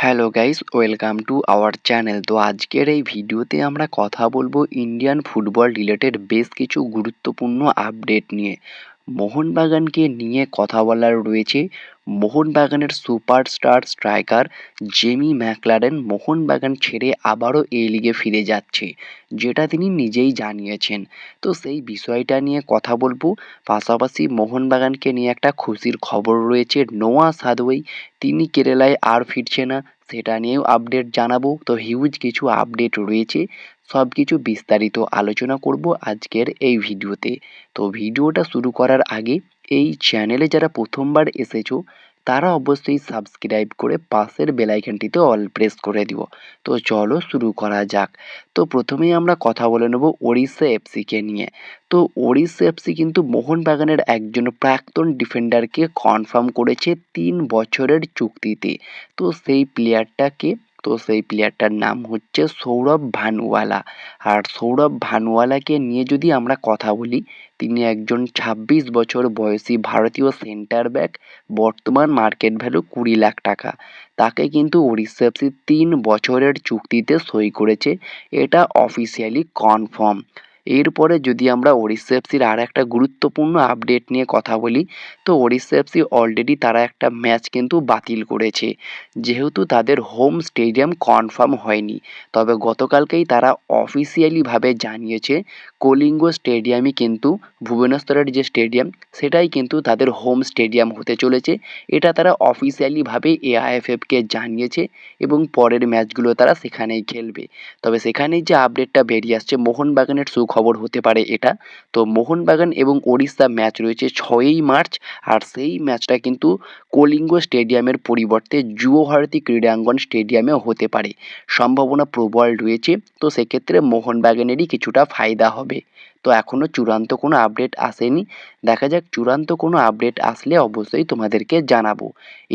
Hello guys, welcome to our channel. তো আজকের এই ভিডিওতে আমরা কথা বলবো ইন্ডিয়ান ফুটবল রিলেটেড বেশ কিছু গুরুত্বপূর্ণ আপডেট নিয়ে। মোহনবাগানকে নিয়ে কথা বলার রয়েছে। মোহনবাগানের superstar striker Jamie Maclaren Mohun Bagan ছেড়ে আবারও এই লিগে ফিরে যাচ্ছে, যেটা তিনি নিজেই জানিয়েছেন। তো সেই বিষয়টা নিয়ে কথা বলবো। পাশাপাশি মোহনবাগানকে নিয়ে একটা খুশির খবর রয়েছে, নোয়া সাদওয়ি তিনি কেরালায় আর ফিরছে না, সেটা নিয়েও আপডেট জানাবো। তো হিউজ কিছু আপডেট রয়েছে, সব কিছু বিস্তারিত আলোচনা করব আজকের এই ভিডিওতে। তো ভিডিওটা শুরু করার আগে এই চ্যানেলে যারা প্রথমবার এসেছো তারা অবশ্যই সাবস্ক্রাইব করে পাশের বেল আইকনটিতে অল প্রেস করে দিও। তো চলো শুরু করা যাক। তো প্রথমেই আমরা কথা বলে নেব ওড়িশা এফসিকে নিয়ে। তো ওড়িশা এফসি কিন্তু মোহনবাগানের একজন প্রাক্তন ডিফেন্ডারকে কনফার্ম করেছে 3 বছরের চুক্তিতে। তো সেই প্লেয়ারটাকে, তো সেই প্লেয়ারটার নাম হচ্ছে সৌরভ ভানুওয়ালা। আর সৌরভ ভানুওয়ালাকে নিয়ে যদি আমরা কথা বলি, তিনি একজন 26 বছর বয়সী ভারতীয় সেন্টার ব্যাক। বর্তমান মার্কেট ভ্যালু 20 লাখ টাকা। তাকে কিন্তু ওড়িশা এফসি 3 বছরের চুক্তিতে সই করেছে, এটা অফিসিয়ালি কনফার্ম। এরপরে যদি আমরা ওড়িশা এফসির আর একটা গুরুত্বপূর্ণ আপডেট নিয়ে কথা বলি, তো ওড়িশা এফসি অলরেডি তারা একটা ম্যাচ কিন্তু বাতিল করেছে, যেহেতু তাদের হোম স্টেডিয়াম কনফার্ম হয়নি। তবে গতকালকেই তারা অফিসিয়ালিভাবে জানিয়েছে কলিঙ্গ স্টেডিয়ামই কিন্তু, ভুবনেশ্বরের যে স্টেডিয়াম সেটাই কিন্তু তাদের হোম স্টেডিয়াম হতে চলেছে। এটা তারা অফিসিয়ালিভাবে এআইএফএফকে জানিয়েছে এবং পরের ম্যাচগুলো তারা সেখানেই খেলবে। তবে সেখানেই যে আপডেটটা বেরিয়ে আসছে, মোহনবাগানের সুখবর হতে পারে এটা। তো মোহনবাগান এবং ওড়িশা ম্যাচ রয়েছে 6ই মার্চ, আর সেই ম্যাচটা কিন্তু কলিঙ্গ স্টেডিয়ামের পরিবর্তে যুবভারতী ক্রীড়াঙ্গন স্টেডিয়ামেও হতে পারে, সম্ভাবনা প্রবল রয়েছে। তো সেক্ষেত্রে মোহনবাগানেরই কিছুটা ফায়দা হবে। তো এখনও চূড়ান্ত কোনো আপডেট আসেনি, দেখা যাক চূড়ান্ত কোনো আপডেট আসলে অবশ্যই তোমাদেরকে জানাবো।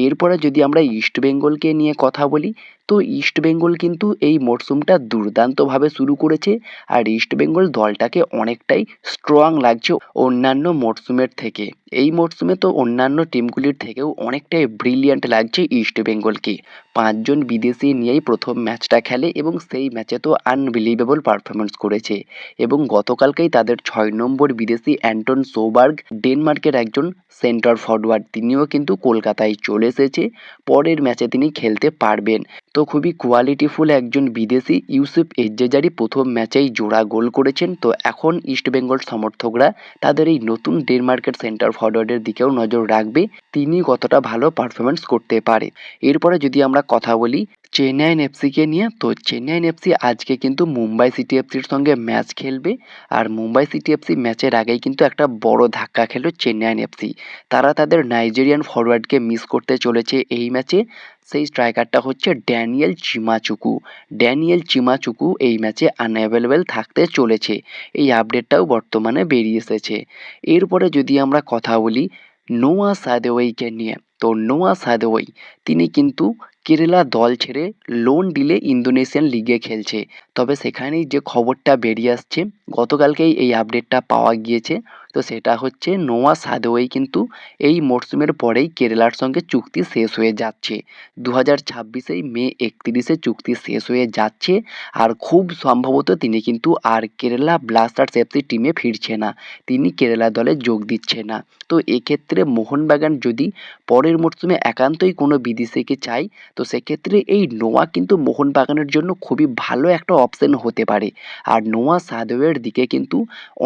এরপরে যদি আমরা ইস্টবেঙ্গলকে নিয়ে কথা বলি, তো ইস্টবেঙ্গল কিন্তু এই মরশুমটা দুর্দান্তভাবে শুরু করেছে। আর ইস্টবেঙ্গল দলটাকে অনেকটাই স্ট্রং লাগছে অন্যান্য মরশুমের থেকে। এই মরশুমে তো অন্যান্য টিমগুলির থেকেও অনেকটাই ব্রিলিয়ান্ট লাগছে ইস্টবেঙ্গলকে। 5 জন বিদেশি নিয়েই প্রথম ম্যাচটা খেলে এবং সেই ম্যাচে তো আনবিলিভেবল পারফরমেন্স করেছে। এবং গতকালকেই তাদের 6 নম্বর বিদেশি অ্যান্টন সোবার্গ, ডেনমার্কের একজন সেন্টার ফরওয়ার্ড, তিনিও কিন্তু কলকাতায় চলে এসেছে। পরের ম্যাচে তিনি খেলতে পারবেন। তো খুবই কোয়ালিটিফুল একজন বিদেশি ইউসুফ এজ্জেজারি প্রথম ম্যাচেই জোড়া গোল করেছেন। তো এখন ইস্টবেঙ্গল সমর্থকরা তাদের এই নতুন ডেনমার্কের সেন্টার ফরওয়ার্ডের দিকেও নজর রাখবে, তিনি কতটা ভালো পারফরমেন্স করতে পারে। এরপরে যদি আমরা কথা বলি চেন্নাইন এফসিকে নিয়ে, তো চেন্নাইন এফসি আজকে কিন্তু মুম্বাই সিটি এফসির সঙ্গে ম্যাচ খেলবে। আর মুম্বাই সিটি এফসি ম্যাচের আগেই কিন্তু একটা বড় ধাক্কা খেলো চেন্নাইন এফসি। তারা তাদের নাইজেরিয়ান ফরওয়ার্ডকে মিস করতে চলেছে এই ম্যাচে। সেই স্ট্রাইকারটা হচ্ছে ড্যানিয়েল চিমাচুকু। ড্যানিয়েল চিমাচুকু এই ম্যাচে আনঅ্যাভেলেবেল থাকতে চলেছে, এই আপডেটটাও বর্তমানে বেরিয়ে এসেছে। এরপরে যদি আমরা কথা বলি নোয়া সাদওয়িকে নিয়ে, তো নোয়া সাদওয়ি তিনি কিন্তু কেরালা দল ছেড়ে লোন ডিলে ইন্দোনেশিয়ান লিগে খেলছে। তবে সেখানেই যে খবরটা বেরিয়ে আসছে, গতকালকেই এই আপডেটটা পাওয়া গিয়েছে। তো সেটা হচ্ছে নোয়া সাদওয়ি কিন্তু এই মরশুমের পরেই কেরালার সঙ্গে চুক্তি শেষ হয়ে যাচ্ছে। 2026 মে 31-এ চুক্তি শেষ হয়ে যাচ্ছে। আর খুব সম্ভবত তিনি কিন্তু আর কেরালা ব্লাস্টার্স এফসি টিমে ফিরছে না, তিনি কেরালা দলে যোগ দিচ্ছে না। তো এক্ষেত্রে মোহনবাগান যদি পরের মরশুমে একান্তই কোনো বিদেশিকে চায়, তো সেক্ষেত্রে এই নোয়া কিন্তু মোহনবাগানের জন্য খুবই ভালো একটা অপশন হতে পারে। আর নোয়া সাদওয়ের দিকে কিন্তু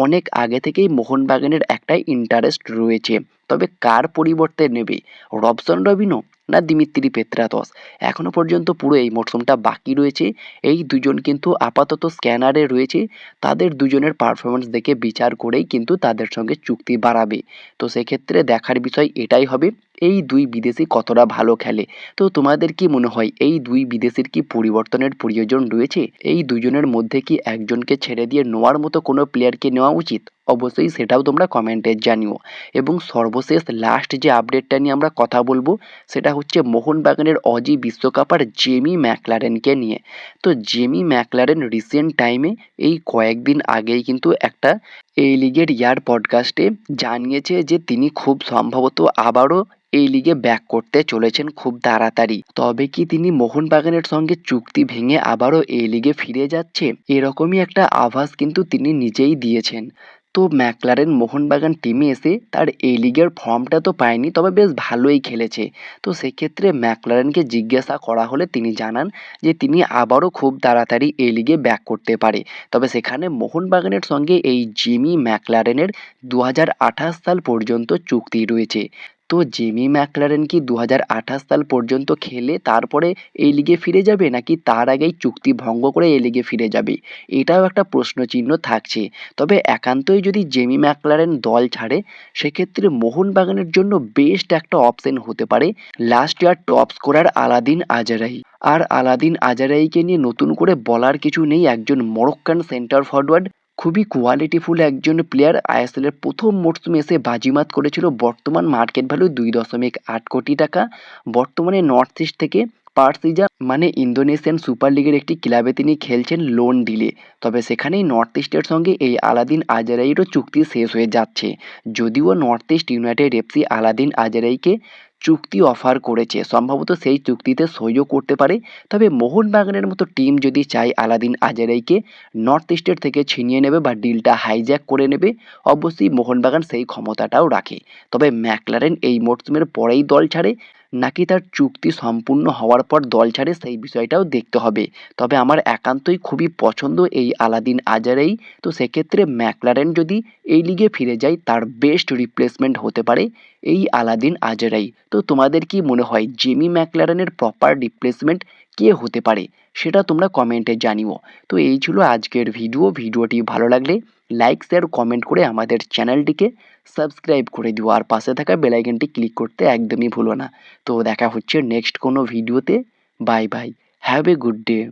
অনেক আগে থেকেই মোহনবাগানের একটা ইন্টারেস্ট রয়েছে। তবে কার পরিবর্তে নেবে, রবসন রবিনো না দিমিত্রি পেত্রাতস, এখনো পর্যন্ত পুরো এই মরশুমটা বাকি রয়েছে। এই দুজন কিন্তু আপাতত স্ক্যানারে রয়েছে, তাদের দুজনের পারফরমেন্স দেখে বিচার করেই কিন্তু তাদের সঙ্গে চুক্তি বাড়াবে। তো সেক্ষেত্রে দেখার বিষয় এটাই হবে এই দুই বিদেশি কতটা ভালো খেলে। তো তোমাদের কি মনে হয় এই দুই বিদেশির কি পরিবর্তনের প্রয়োজন রয়েছে? এই দুজনের মধ্যে কি একজনকে ছেড়ে দিয়ে নোয়ার মতো কোনো প্লেয়ারকে নেওয়া উচিত? অবশ্যই সেটাও তোমরা কমেন্টে জানিও। এবং সর্বশেষ লাস্ট যে আপডেটটা নিয়ে আমরা কথা বলবো, সেটা হচ্ছে মোহনবাগানের অজি বিশ্বকাপার জেমি ম্যাকলারেনকে নিয়ে। তো জেমি ম্যাকলারেন রিসেন্ট টাইমে এই কয়েকদিন আগেই কিন্তু একটা এই লিগের ইয়ার পডকাস্টে জানিয়েছে যে তিনি খুব সম্ভবত আবারও এই লিগে ব্যাক করতে চলেছেন খুব তাড়াতাড়ি। তবে কি তিনি মোহনবাগানের সঙ্গে চুক্তি ভেঙে আবারও এই লিগে ফিরে যাচ্ছে? এরকমই একটা আভাস কিন্তু তিনি নিজেই দিয়েছেন। তো ম্যাকলারেন মোহনবাগান টিমে এসে তার এই লিগের ফর্মটা তো পায়নি, তবে বেশ ভালোই খেলেছে। তো সেক্ষেত্রে ম্যাকলারেনকে জিজ্ঞাসা করা হলে তিনি জানান যে তিনি আবারও খুব তাড়াতাড়ি এই লিগে ব্যাক করতে পারে। তবে সেখানে মোহনবাগানের সঙ্গে এই জিমি ম্যাকলারেনের 2028 সাল পর্যন্ত চুক্তি রয়েছে। তো জিমি ম্যাকলারেন কি 2028 সাল পর্যন্ত খেলে তারপরে এই লিগে ফিরে যাবে, নাকি তার আগেই চুক্তি ভঙ্গ করে এই লিগে ফিরে যাবে? এটাও একটা প্রশ্নচিহ্ন থাকছে। তবে একান্তই যদি জেমি ম্যাকলারেন দল ছাড়ে, সেক্ষেত্রে মোহনবাগানের জন্য বেস্ট একটা অপশন হতে পারে last year top scorer Alaaeddine Ajaraie. আর আলাদিন আজারাইকে নিয়ে নতুন করে বলার কিছু নেই, একজন মরক্কান সেন্টার ফরওয়ার্ড, খুবই কোয়ালিটিফুল একজন প্লেয়ার। আইএসএল এর প্রথম মরশুমে এসে বাজিমাত করেছিল। বর্তমান মার্কেট ভ্যালু 2.8 কোটি টাকা। বর্তমানে নর্থ ইস্ট থেকে পার্সিজা মানে ইন্দোনেশিয়ান সুপার লিগের একটি ক্লাবে তিনি খেলছেন লোন ডিলে। তবে সেখানেই নর্থ ইস্টের সঙ্গে এই আলাদিন আজারাইয়েরও চুক্তি শেষ হয়ে যাচ্ছে। যদিও North East United FC Alaaeddine আজারাইকে চুক্তি অফার করেছে, সম্ভবত সেই চুক্তিতে সইও করতে পারে। তবে মোহনবাগানের মতো টিম যদি চায় আলাদিন আজারাইকে নর্থ ইস্টের থেকে ছিনিয়ে নেবে বা ডিলটা হাইজ্যাক করে নেবে, অবশ্যই মোহনবাগান সেই ক্ষমতাটাও রাখে। তবে ম্যাকলারেন এই মরশুমের পরেই দল ছাড়ে, নাকি তার চুক্তি সম্পূর্ণ হওয়ার পর দল ছাড়ে, সেই বিষয়টাও দেখতে হবে। তবে আমার একান্তই খুবই পছন্দ এই আলাদিন আজারাই। তো সেক্ষেত্রে ম্যাকলারেন যদি এই লিগে ফিরে যায়, তার বেস্ট রিপ্লেসমেন্ট হতে পারে এই আলাদিন আজারাই। তো তোমাদের কি মনে হয় জিমি ম্যাকলারেনের প্রপার রিপ্লেসমেন্ট কে হতে পারে? সেটা তোমরা কমেন্টে জানিও। তো এই ছিল আজকের ভিডিওটি ভালো লাগলে লাইক শেয়ার কমেন্ট করে আমাদের চ্যানেলটিকে সাবস্ক্রাইব করে দিও, আর পাশে থাকা বেল আইকনটি ক্লিক করতে একদমই ভুলো না। তো দেখা হচ্ছে নেক্সট কোনো ভিডিওতে। Bye bye, have a good day.